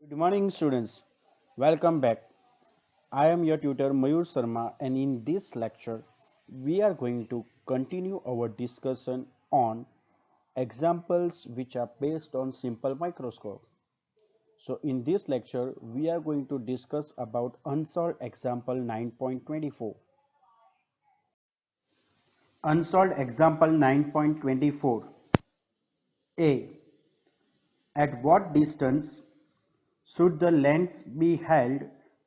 Good morning, students. Welcome back. I am your tutor Mayur Sharma, and in this lecture, we are going to continue our discussion on examples which are based on simple microscope. So, in this lecture, we are going to discuss about unsolved example 9.24. Unsolved example 9.24. A. At what distance should the lens be held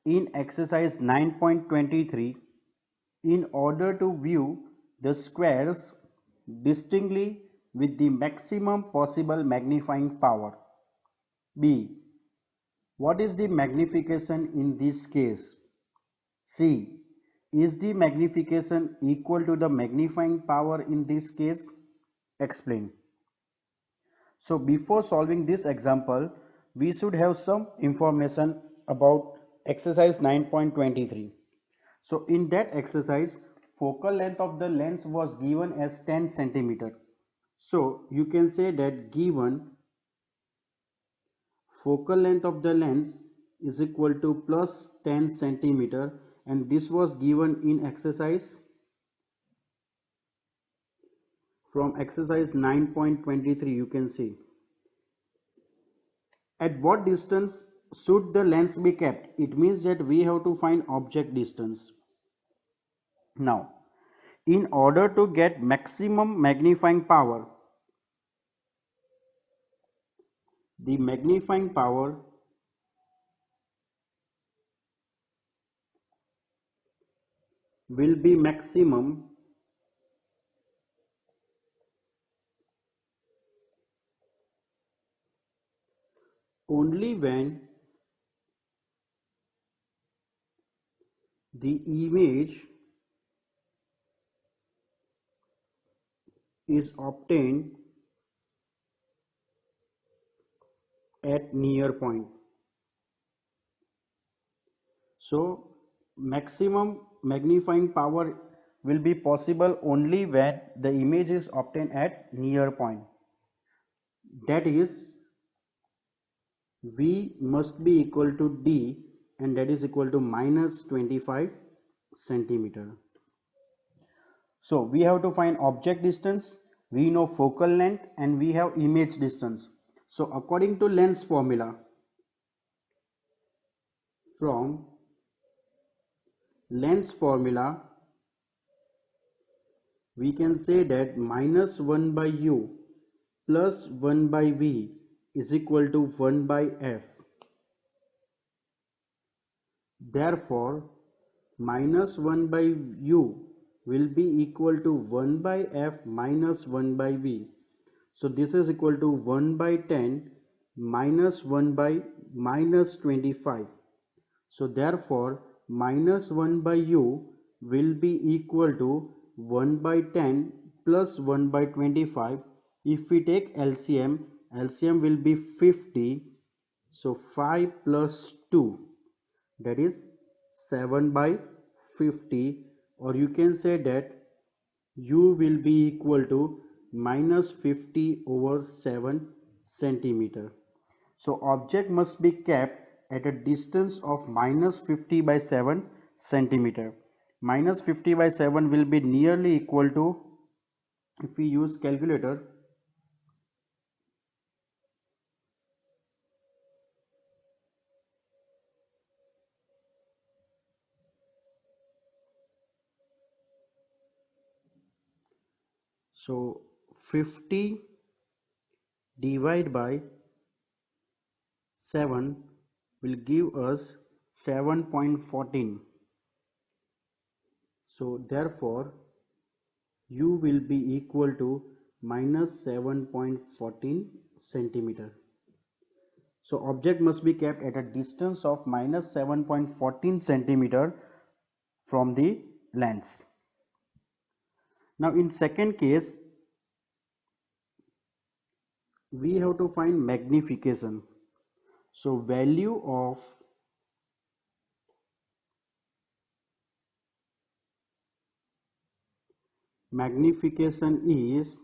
in exercise 9.23 in order to view the squares distinctly with the maximum possible magnifying power? B. What is the magnification in this case? C. Is the magnification equal to the magnifying power in this case? Explain. So before solving this example, we should have some information about exercise 9.23. So in that exercise, focal length of the lens was given as 10 centimeter. So you can say that given focal length of the lens is equal to plus 10 centimeter, and this was given in exercise from exercise 9.23. You can see at what distance should the lens be kept. It means that we have to find object distance. Now in order to get maximum magnifying power, the magnifying power will be maximum only when the image is obtained at near point. So maximum magnifying power will be possible only when the image is obtained at near point. That is, V must be equal to D, and that is equal to minus 25 centimeter. So we have to find object distance, we know focal length, and we have image distance. So according to lens formula, from lens formula, we can say that minus 1 by u plus 1 by v is equal to 1 by f. Therefore, minus 1 by u will be equal to 1 by f minus 1 by v. So this is equal to 1 by 10 minus 1 by minus 25. So therefore, minus 1 by u will be equal to 1 by 10 plus 1 by 25. If we take LCM, LCM will be 50. So 5 plus 2, that is 7 by 50, or you can say that u will be equal to minus 50 over 7 centimeter. So object must be kept at a distance of minus 50 by 7 centimeter. Minus 50 by 7 will be nearly equal to, if we use calculator, so 50 divided by 7 will give us 7.14. So therefore u will be equal to minus 7.14 centimeter. So object must be kept at a distance of minus 7.14 centimeter from the lens. Now in second case, we have to find magnification. So value of magnification is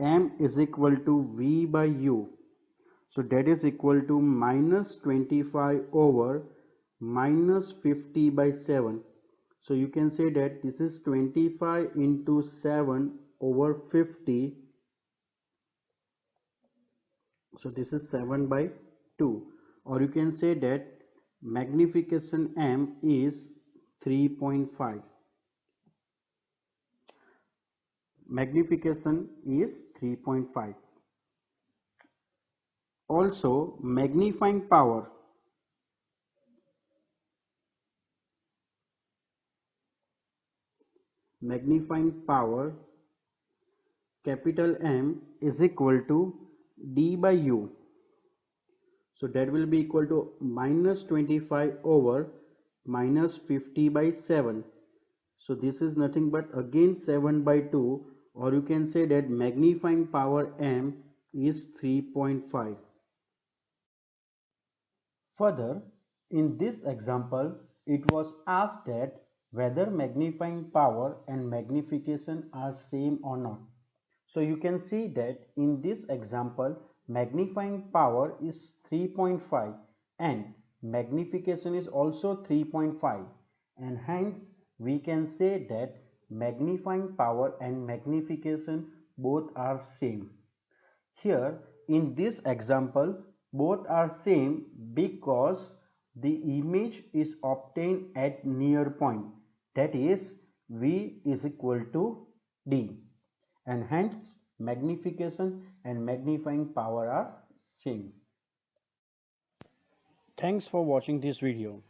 m is equal to v by u. So that is equal to minus 25 over minus 50 by 7. So you can say that this is 25 into 7 over 50. So this is 7 by 2. Or you can say that magnification M is 3.5. Magnification is 3.5. Also, magnifying power capital M is equal to D by U. So that will be equal to minus 25 over minus 50 by 7. So this is nothing but again 7 by 2, or you can say that magnifying power M is 3.5. Further, in this example, it was asked that whether magnifying power and magnification are same or not. So you can see that in this example, magnifying power is 3.5 and magnification is also 3.5, and hence we can say that magnifying power and magnification both are same. Here in this example, both are same because the image is obtained at near point, that is V is equal to D, and hence magnification and magnifying power are same. Thanks for watching this video.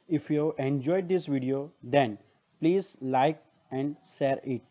If you enjoyed this video, then please like and share it.